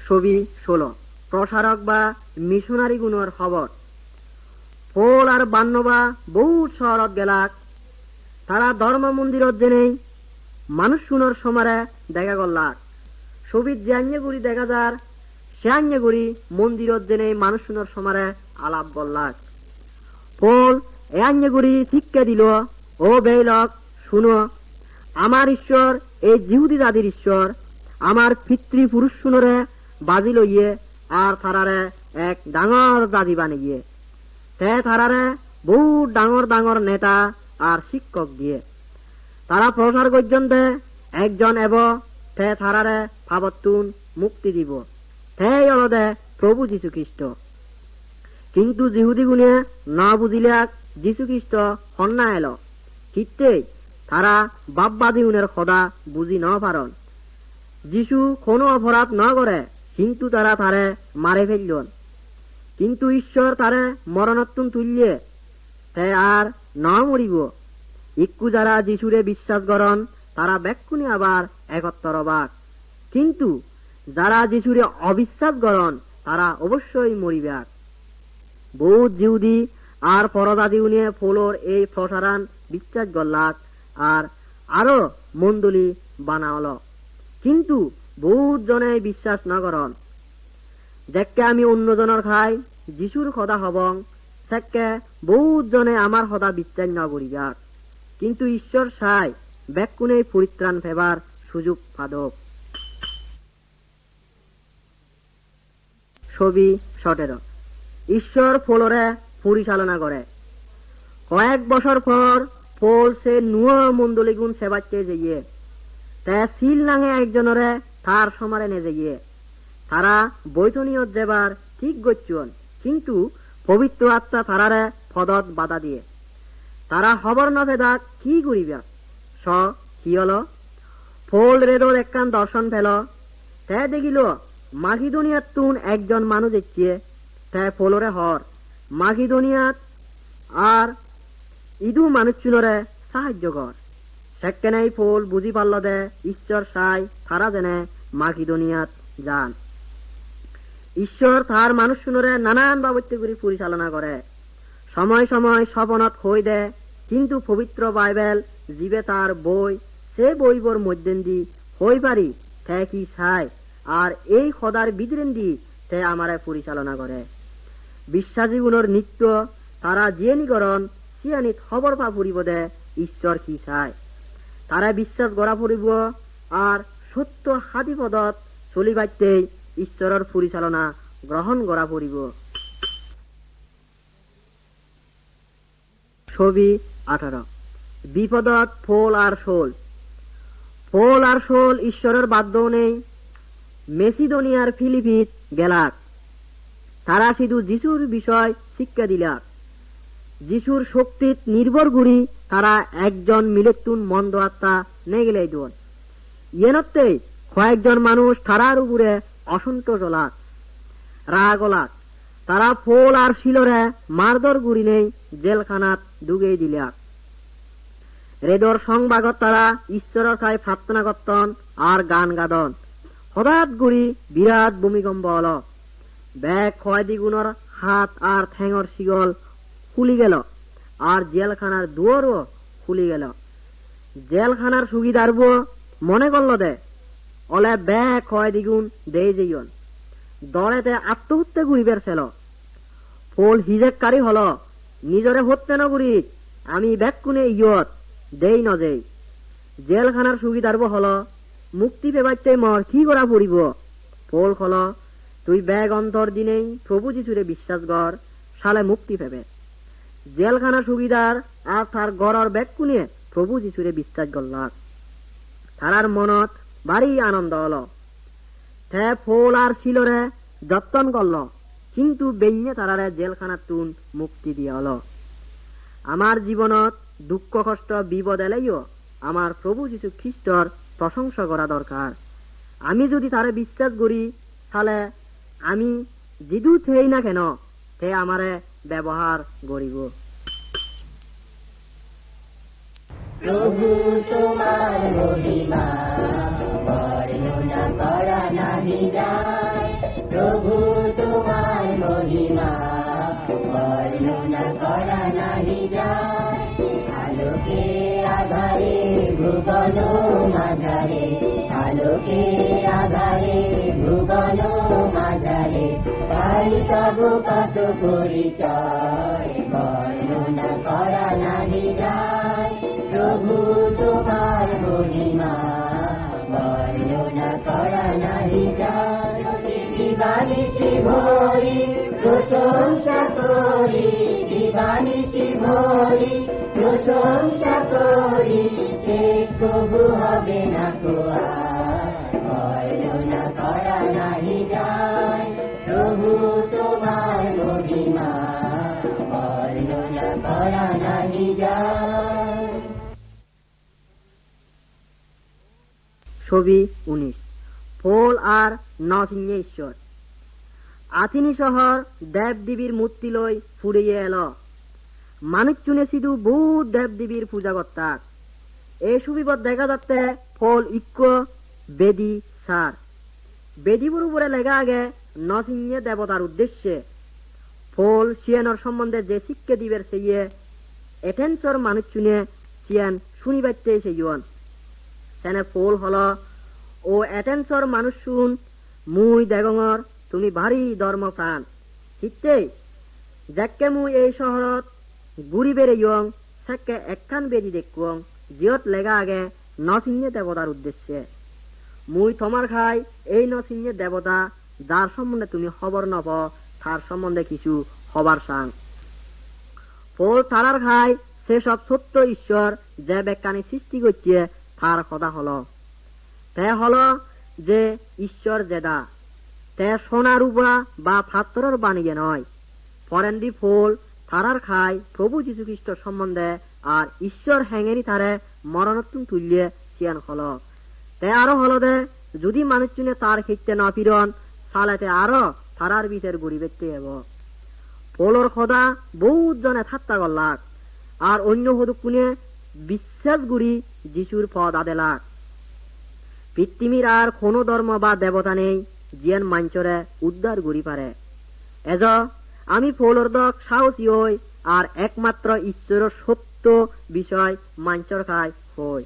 ছবি 16 প্রসারক বা মিশনারি গুণর খবর ফোল আর বান্নবা বহুত শহরত গেলাক তারা ধর্ম মন্দিরত জেনেই মানুষ শুনর সমারে দেখা করলাক ছবিত যে গুড়ি দেখা যার সে গুড়ি মন্দিরত জেনেই মানুষ শুনর সমারে আলাপ করলাক ফোল এ গুড়ি শিক্ষা দিল ও বেইলক শুনো আমার ঈশ্বর এই জিহুদি জাতির ঈশ্বর আমার পিতৃ পুরুষ শুনরে বাজি লইয়ে আর তারারে এক ডাঙর জাতি বানিয়ে তে তারারে বহুত ডাঙর ডাঙর নেতা আর শিক্ষক দিয়ে তারা প্রসার পর্যন্তে একজন এব তে তারারে পাবতুন মুক্তি দিব তেই অলদে প্রভু যীশু খ্রিস্ট কিন্তু জিহুদি গুণে না বুঝিলে যীশু খ্রিস্ট হন্না এলো কিত্তেই তারা বাপবাদী উনের সদা বুঝি ন পারন যীশু কোনো অপরাধ ন করে কিন্তু তারা তারে মারে ফেললেন কিন্তু ঈশ্বর তারে মরণত্তুন তুললে তে আর ন মরিব ইক্কু যারা যিশুরে বিশ্বাস করন তারা বেক্ষুনি আবার একত্তর বাক কিন্তু যারা যিশুরে অবিশ্বাস করন তারা অবশ্যই মরিবাক বহুত জিহুদি আর পরজাতি উনিয়ে ফলোর এই প্রসারান বিশ্বাস করলাক আর আরো মন্ডলী বানাওল কিন্তু বহুত জনে বিশ্বাস না করন দেখকে আমি অন্যজনের খাই যিশুর সদা হবং সেকে বহুত জনে আমার সদা বিশ্বাস না করিবাক কিন্তু ঈশ্বর চাই বেকুনে পরিত্রাণ ফেবার সুযোগ পাদক ছবি 17 ঈশ্বর ফলরে পরিচালনা করে কয়েক বছর পর ফল সে নুয়া মন্ডলী গুণ সেবাচ্ছে যাইয়ে তে সিল নাঙে একজনরে তার সমারে নে যাইয়ে তারা বৈতনীয়ত দেবার ঠিক গচ্ছন কিন্তু পবিত্র আত্মা তারারে পদত বাধা দিয়ে তারা খবর না ভেদাক কি করিবা কি হল ফল রেদর একখান দর্শন ফেল তে দেখিল মাঘিদনিয়াত তুন একজন মানুষ এসছে তে ফলরে হর মাঘিদনিয়াত আর ইদু মানুষ চুনরে সাহায্য কর সেকেনাই ফল বুঝি পারল দে ঈশ্বর সাই তারা জেনে মাঘিদনিয়াত যান ঈশ্বর তার মানুষ শুনরে নানান বাবত্য করে পরিচালনা করে সময় সময় স্বপনত হই দে কিন্তু পবিত্র বাইবেল জীবে তার বই সে বইবর মধ্যেন্দি হই পারি তে কি চাই আর এই খদার বিদ্রেন্দি তে আমারে পরিচালনা করে বিশ্বাসী গুণর নিত্য তারা জিয়েনি করন সিয়ানিত খবর পা ফুরিব দে ঈশ্বর কি চাই তারা বিশ্বাস গড়া ফুরিব আর সত্য হাতি পদত চলিবাইতেই ঈশ্বরের পরিচালনা গ্রহণ করা ফুরিব ছবি 18 বিপদত ফল আর শোল ফল আর শোল ঈশ্বরের বাধ্য নেই মেসিদোনিয়ার ফিলিপিত গেলাক। তারা শুধু যিশুর বিষয় শিক্ষা দিলাক। যিশুর শক্তিত নির্ভর করি তারা একজন মিলেতুন মন্দ আত্মা নে গেলে দোন ইয়েনতে কয়েকজন মানুষ তারার উপরে অসন্তোষ হলাক, রাগ হলাক। তারা ফল আর শিলরে মারদর গুড়ি নেই জেলখানাত ডুগেই দিলাক। রেদর সংবাগত তারা ঈশ্বরের খায় প্রার্থনা করতন আর গান গাদন। হঠাৎ গুড়ি বিরাট ভূমিকম্প হল। ব্যাগ কয়েদিগুণর হাত আর ঠেঙর শিগল খুলি গেল আর জেলখানার দুয়ারও খুলি গেল। জেলখানার সুবিধার মনে করল দে অলে ব্যাগ কয়েদিগুণ দেই যেইন দলেতে আত্মহত্যা গুড়িবের ছিল। ফল হিজেককারী হল নিজরে হত্যা নগুড়ি আমি ব্যাগ কুনে ইয়ত দেই নজেই। জেলখানার সুবিধার হল মুক্তি পেবাইতে মর কি করা পড়িব। ফল হল তুই ব্যাগ অন্তর দিনেই প্রভু যিশুরে বিশ্বাস কর, সালে মুক্তি পেবে। জেলখানা সুবিধার আর তার গড়র ব্যাগ কুনিয়ে প্রভু যিশুরে বিশ্বাস করলাক। তারার মনত ভারী আনন্দ হল। তে ফল আর শিলরে যত্ন করল, কিন্তু বেইনে তারারে জেলখানার তুন মুক্তি দিয়া হল। আমার জীবনত দুঃখ কষ্ট বিপদ এলেও আমার প্রভু যিশু খ্রিস্টর প্রশংসা করা দরকার। আমি যদি তারে বিশ্বাস করি তাহলে আমি যিদু থেই না কেন তে আমারে ব্যবহার করিব। প্রভু তোমার মহিমা বর্ণনা করা নাহি যায়। প্রভু তোমার মহিমা বর্ণনা করা নাহি যায়। আলোকে আধারে ভুবন মাঝারে, আলোকে আধারে ভুবন মাঝারে, তাই তব কত পরিচয় বর্ণনা করা নাহি যায়। প্রভু তোমার মহিমা বর্ণনা করা নাহি যায়। দিবানিশি ভরি প্রশংসা করি, দিবানিশি ভরি প্রশংসা করি, শেষ প্রভু হবে না কোয়া বর্ণনা করা নাহি যায়। প্রভু তোমার মহিমা বর্ণনা করা নাহি যায়। ছবি 19 ফল আর নসিংহে ঈশ্বর। আথিনি শহর দেব দেবীর মূর্তি লই ফুরিয়ে এল। মানুষ চুনে শুধু বহুত দেব দেবীর পূজা করতাক। এই সুবিপদ দেখা যাচ্ছে ফল ইক্য বেদি সার। বেদিপুর উপরে লেখা আগে নসিংহে দেবতার উদ্দেশ্যে। ফল সিয়ানোর সম্বন্ধে যে শিক্ষা দিবের সেইয়ে এটেন্সর মানুষ চুনে সিয়ান শুনিবাইতে সেইয়ন। সেনে ফল হল ও এটেন্সর মানুষ শুন মুই দেগঙর তুমি ভারী ধর্ম প্রাণ হিতে যাকে মুই এই শহরত গুড়ি বেড়ে ইয়ং সাকে একখান বেদি দেখুং জিয়ত লেগা আগে নসিংহে দেবতার উদ্দেশ্যে। মুই তোমার খাই এই নসিংহে দেবতা যার সম্বন্ধে তুমি খবর নব তার সম্বন্ধে কিছু হবার সাং। ফল তারার খাই সেসব সত্য ঈশ্বর যে বেকানি সৃষ্টি করছে তার কথা হল। তে হল যে ঈশ্বর জেদা তে সোনা রূপা বা পাথরের বানিয়ে নয়। পরেন্দি ফল তারার খাই প্রভু যীশু খ্রিস্ট সম্বন্ধে আর ঈশ্বর হ্যাঙেরি তারে মরণত্তুন তুলিয়ে চিয়ান হল। তে আরো হল দে যদি মানুষ চুনে তার খেতে না ফিরন সালেতে আরো তারার বিচার গড়ি বেঁচতে হব। ফলর খদা বহুত জনে ঠাট্টা করলাক আর অন্য হদুক কুনে বিশ্বাস গুড়ি যিশুর পদ আদেলাক। পৃথিবীর আর কোনো ধর্ম বা দেবতা নেই জিয়ান মাঞ্চরে উদ্ধার গুড়ি পারে। এজ আমি ফলর দক সাহসী হই আর একমাত্র ঈশ্বরের সত্য বিষয় মাঞ্চর খাই হই।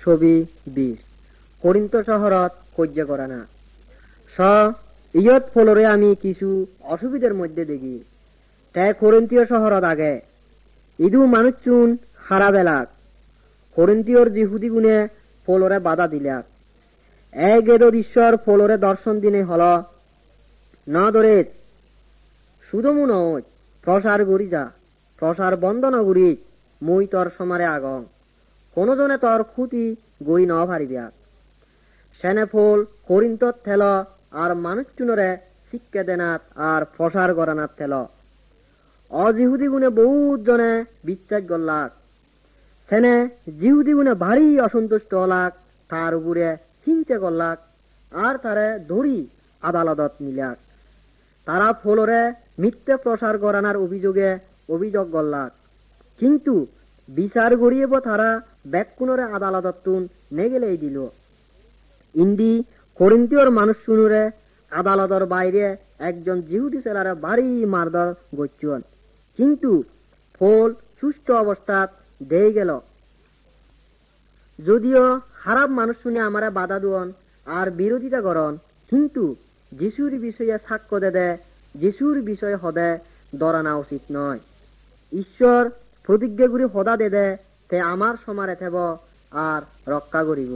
ছবি 20 করিন্ত শহরত সহ্য করা না। ইয়ত ফলরে আমি কিছু অসুবিধার মধ্যে দেখি। তাই করিন্তীয় শহরত আগে ইদু মানুষ চুন হারা বেলাক। করিন্তীয়র জিহুদি গুণে ফলরে বাধা দিলাক। এক এদত ঈশ্বর ফলরে দর্শন দিনে হল না ধরে শুধু নয় প্রসার গড়ি যা প্রসার বন্ধ নগরী মুই তর সমারে আগং কোনজনে তর ক্ষতি গই ন পারিবিয়া সেনে ফুল করিন্তত থেল আর মানুষজনরে শিক্ষা দেনাত আর প্রসার করানাত থেল অজিহুদি গুণে বহুত জনে বিশ্বাস করলাক সেনে জিহুদি গুণে ভারী অসন্তুষ্ট হলাক তার উপরে হিংসে করলাক আর তারে ধরি আদালতত নিলাক তারা ফলরে মিথ্যে প্রসার করানার অভিযোগ করলাক কিন্তু বিচার গড়িয়েব তারা ব্যাকুণরে আদালতত নেগেলেই দিল ইন্দি করিন্তীয়র মানুষ শুনুরে আদালতর বাইরে একজন জিহুদি ছেলারে ভারী মারধর গচ্ছন কিন্তু ফল সুষ্ঠ অবস্থাত দেই গেল যদিও খারাপ মানুষ শুনে আমারে বাধা দুয়ন আর বিরোধিতা করন কিন্তু যিশুর বিষয়ে সাক্ষ্য দে যিশুর বিষয়ে হদে দরানা উচিত নয় ঈশ্বর প্রতিজ্ঞা করি হদা দে তে আমার সমারে থেব আর রক্ষা করিব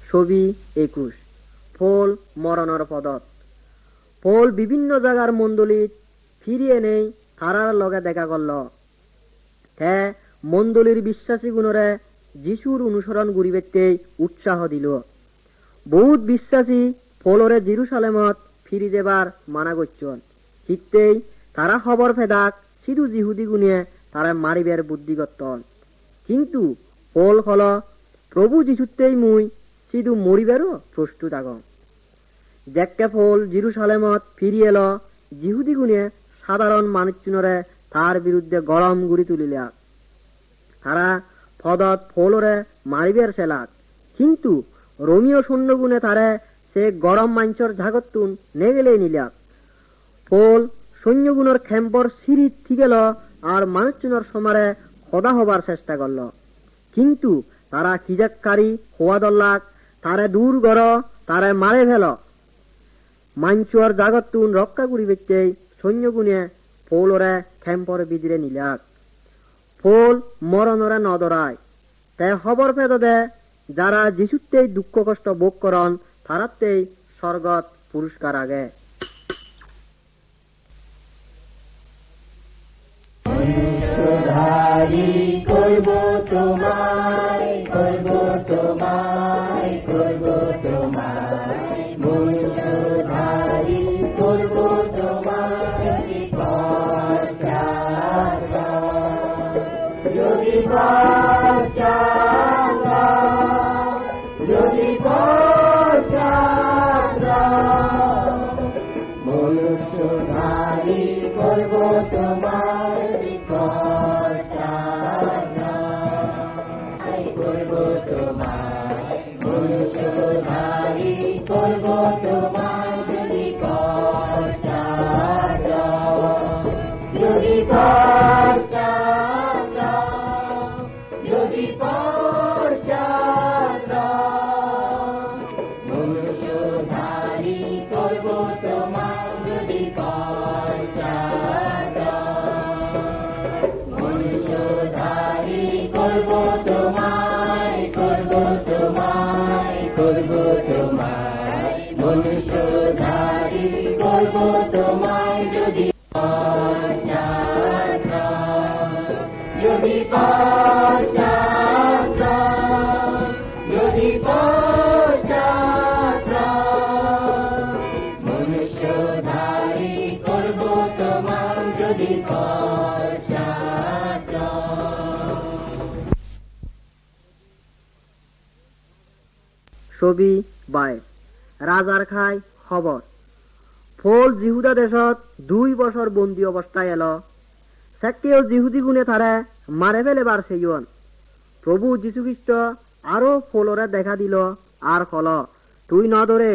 ছবি 21 ফল মরণর পদত ফল বিভিন্ন জায়গার মণ্ডলীত ফিরিয়ে নেই তারার লগে দেখা করল তে মণ্ডলীর বিশ্বাসী গুণরে যিশুর অনুসরণ করিবেতে উৎসাহ দিল বহুত বিশ্বাসী ফলরে জেরুসালেমত ফিরি যাবার মানা করছেন হিতেই তারা খবর ফেদাক সিধু জিহুদি গুণে তারা মারিবের বুদ্ধি করতন কিন্তু ফল হল প্রভু যিশুতেই মুই সিধু মরিবেরও প্রস্তুত আগম যেকে ফল জেরুসালেমত ফিরি এল জিহুদি গুণে সাধারণ মানুষজনরে তার বিরুদ্ধে গরম গুড়ি তুলিলা তারা পদত ফলরে মারিবের সেলাক কিন্তু রোমিও শূন্য গুণে তারে সে গরম মাঞ্চর ঝাগতুন নেগেলেই নিলাক ফল সৈন্যগুণর খেম্পর সিঁড়িত থিগেল আর মানুষজনের সমারে খোদা হবার চেষ্টা করল কিন্তু তারা খিজাককারী হওয়া দল্লাক তারে দূর গর তারে মারে ফেল মাঞ্চুয়ার জাগতুন রক্ষা করিবে সৈন্যগুণে ফলরে খেম্পর বিদিরে নিলাক ফল মরণরে নদরায় তে খবর পেদ দে যারা যিশুতেই দুঃখ কষ্ট ভোগ করন তারাতেই স্বর্গত পুরস্কার আগে করব তোমায় করব তোমায় করব তোমায় মনধারী করব তোমায় যদি যদি মনুষ্যধারী করব তোমায় করব তোমায় মনুষ্যধারী করব তোমায় যদি যদি যদি মনুষ্যধারী করব তোমায় যদি মনুষ্যধারী করব তোমায় করব তোমায় করব তোমায় মনুষ্যধারী করব তোমায় যদি যদি যদি মনুষ্যধারী করব তোমায় যদি ছবি 22 রাজার খাই খবর ফল জিহুদা দেশত 2 বছর বন্দী অবস্থায় এল সেকেও জিহুদি গুণে তারে মারে ফেলেবার সেইয়ন প্রভু যীশুখ্রিস্ট আরো ফলরে দেখা দিল আর হল তুই ন ধরে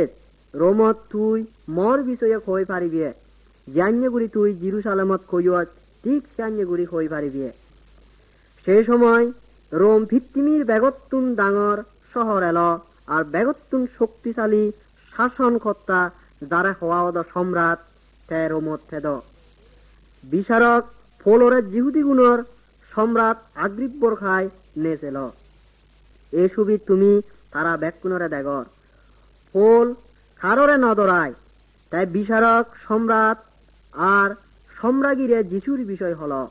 রোমত তুই মর বিষয়ে কই পারিবি জান্যগুড়ি তুই জেরুসালেমত কইয়ত ঠিক জান্যগুড়ি কই পারিবি সেই সময় রোম পৃথিবীর বেগত্তুন ডাঙর শহর এল আর বেগত্তুন শক্তিশালী শাসনকর্তা যারা হওয়া সম্রাট তে রোমত থেদ বিচারক ফলরে জিহুদি গুণর সম্রাট আগ্রিব্বর খায় নেছিল এ ছবি তুমি তারা ব্যাকুণরে দেখর ফল কাররে নদরায় তাই বিচারক সম্রাট আর সম্রাগীরে যিশুর বিষয় হল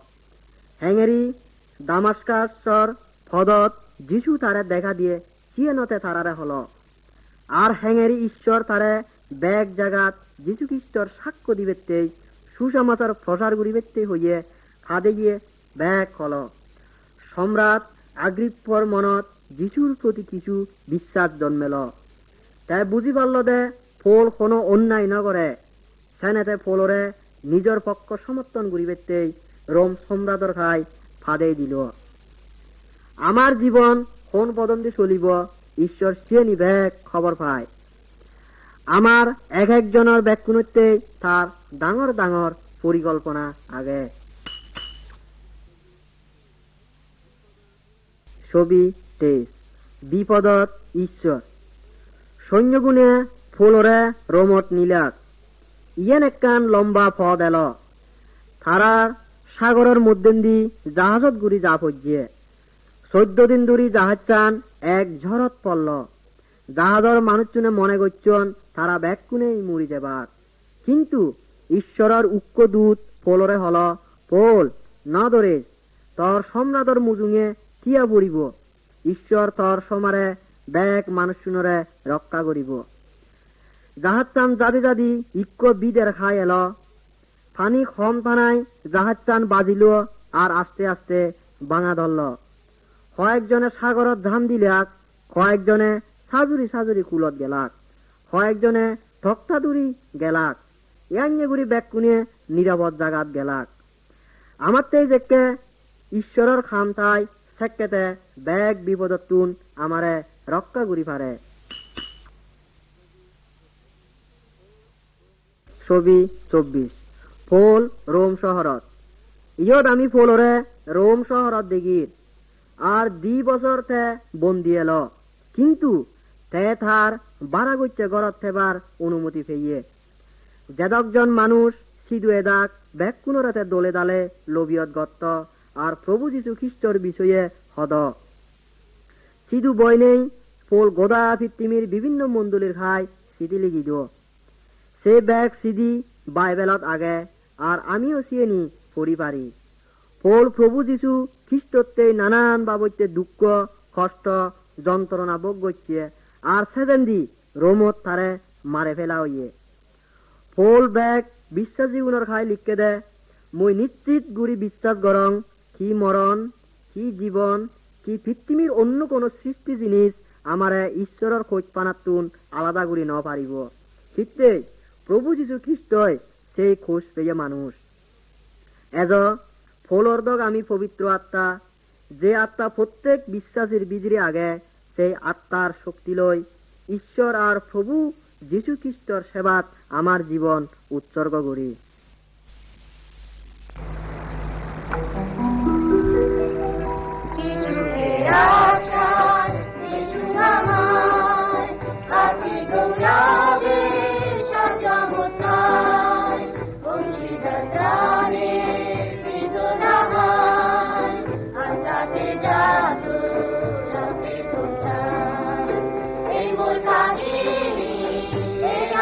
হেঙ্গেরি দামাস্কাসর ফদত যিশু তারে দেখা দিয়ে চিয়েনতে তারারে হল আর হেঙ্গেরি ঈশ্বর তারে ব্যাগ জাগাত যিশু খ্রিস্টর সাক্ষ্য দিবেতেই সুসমাচার প্রসার করিবেতে হইয়ে খাদে গিয়ে ব্যাগ হল সম্রাট আগ্রিপ্পর মনত যিশুর প্রতি কিছু বিশ্বাস জন্মেল তাই বুঝি পারল দে ফল কোনো অন্যায় নগরে সেনেতে ফলরে নিজের পক্ষ সমর্থন করিবেতেই রোম সম্রাটর খাই ফাদে দিল আমার জীবন কোন পদন্তে চলিব ঈশ্বর সে নিবে খবর পায় আমার এক একজনের ব্যাকুণতে তার ডাঙর ডাঙর পরিকল্পনা আগে ছবি 23 বিপদত ঈশ্বর সৈন্যগুণে ফুলরে রোমত নিলাক ইয়েন একখান লম্বা পদ এল তারার সাগরের মধ্যে দি জাহাজত গুড়ি যা পড়িয়ে 14 দিন ধরি জাহাজ চান এক ঝড়ত পড়ল জাহাজর মানুষজনে মনে করছেন তারা ব্যাকুণেই মরি যাবার কিন্তু ঈশ্বরের উক্ক দূত পোলরে হল পোল না দরেস তোর সম্রাটর মুজুঙে কিয়া পড়িব ঈশ্বর তোর সমারে ব্যাগ মানুষজনরে রক্ষা করিব জাহাজ চান জাদি জাদি ইক্ক বিদের খাই এল পানি কম টানায় জাহাজ চান বাজিল আর আস্তে আস্তে ভাঙা ধরল কয়েকজনে সাগরত ঝাম দিলাক কয়েকজনে সাজুরি সাজুরি কুলত গেলাক কয়েকজনে ধক্তাদুরি গেলাক ইয়াঙ্গেগুড়ি ব্যাকুনে নিরাপদ জাগাত গেলাক আমার তেই দেখে ঈশ্বরের খামতায় সেকেতে ব্যাগ বিপদতুন আমারে রক্ষা করি পারে ছবি 24 ফল রোম শহরত ইয়ত আমি ফলরে রোম শহরত দেখির আর 2 বছর তে বন্দি এল কিন্তু তে থার বারাগচ্চে গড়ত থেবার অনুমতি পেয়ে যেদকজন মানুষ সিধু এদাক ব্যাকুণরাতে দলে দালে লবিয়ত গত্ত আর প্রভু যীশু খ্রিস্টর বিষয়ে হদ সিধু বই নেই ফল গোদা পৃথিবীর বিভিন্ন মন্ডলীর খাই সিদি লিখিদ সে ব্যাগ সিদি বাইবেলত আগে আর আমিও সিয়েনি পড়ি পারি ফল প্রভু যীশু খ্রিস্টতে নানান বাবদে দুঃখ কষ্ট যন্ত্রণা ভোগ করছে আর সেদিন দি রোমত তারে মারে ফেলা হইয়ে ফল ব্যাগ বিশ্বাস জীবনের খাই লিখকে দে মই নিশ্চিত গুড়ি বিশ্বাস গরং কি মরণ কি জীবন কি পৃথিবীর অন্য কোন সৃষ্টি জিনিস আমারে ঈশ্বরের খোঁজ পানাতুন আলাদা করি ন পারিব ঠিক প্রভু যীশু খ্রিস্টই সেই খোঁজ পেয়ে মানুষ এজ ফলর দগ আমি পবিত্র আত্মা যে আত্মা প্রত্যেক বিশ্বাসীর বিজরে আগে সেই আত্মার শক্তি লই ঈশ্বর আর প্রভু যীশু খ্রিস্টর সেবাত আমার জীবন উৎসর্গ করি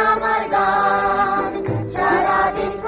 আমার গান সারাদিন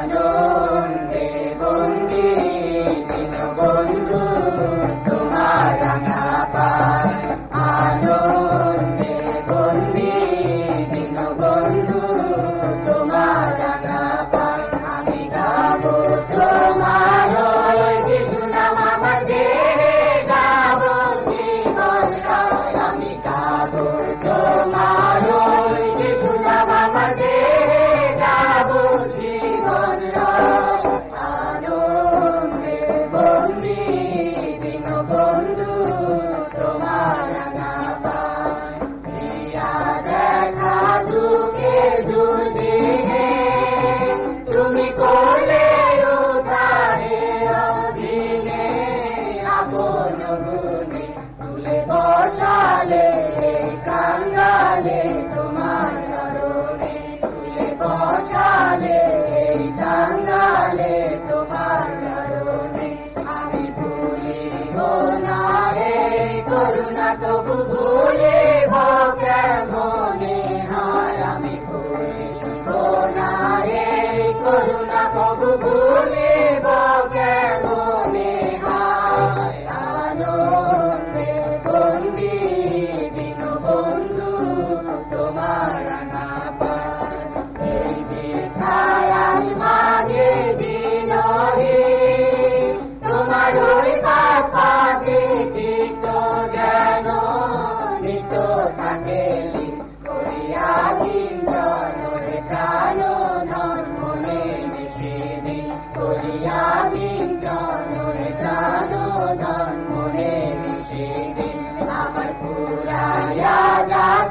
আনন্দে বন্দি দীনবন্ধু তোমার রাঙা পায় আনন্দে বন্দি দীনবন্ধু তোমার রাঙা পায় আমি গাবো তোমার যিশু নাম আমার দেহে গাবো জীবন রায় আমি গাবো তোমার যিশু নাম আমার দেহে গাবো জীবন রায় আনন্দে বন্দি দীনবন্ধু তোমার রাঙা পায় দিয়া দেখা দুঃখের দুর্দিনে তুমি করলে উদ্ধারের অধীনে আপন গুণে তুলে বসালে কাঙ্গালে তোমার চরণে তুলে বসালে কাঙ্গালে তোমার চরণে আমি ভুলিব না রে করুণা তবু ভুলিব কেমনে হয় আমি ভুলিব না রে করুণা তবু ভুলিব কেমনে হয় আনন্দে বন্দি দীনবন্ধু তোমার রাঙা পায় এই বৃথায় আজ মাঝে দিনহীন তোমার ওই পাশে চিত্ত যেন নিত থাকে করিয়া দিন জনরে প্রাণ ধন মনে মিশিবি করিয়া দিন জনরে প্রাণ ধন মনে মিশিবি আমার পুরাইয়া যাক